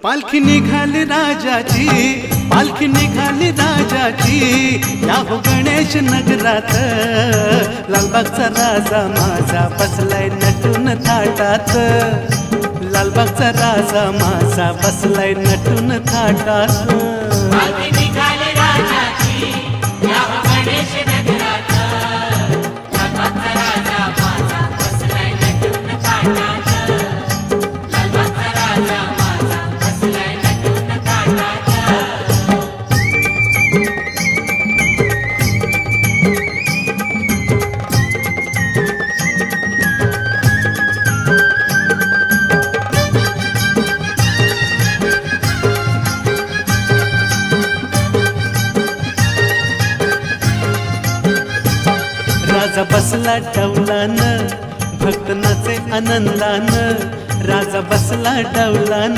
पालखी निघाली राजाची, पालखी निघाली राजाची, या हो गणेश नगरात। लालबागचा राजा माझा बसलाय नटून थाटात, लालबागचा राजा माझा बसलाय नटून थाटात। पालखी निघाली राजाची, या हो गणेश नगरात। लालबागचा राजा माझा बसलाय नटून थाटात, लालबागचा राजा माझा बसलाय नटून थाटात। राजा बसला डौलान, भक्त नाचे आनंदान, राजा बसला डौलान।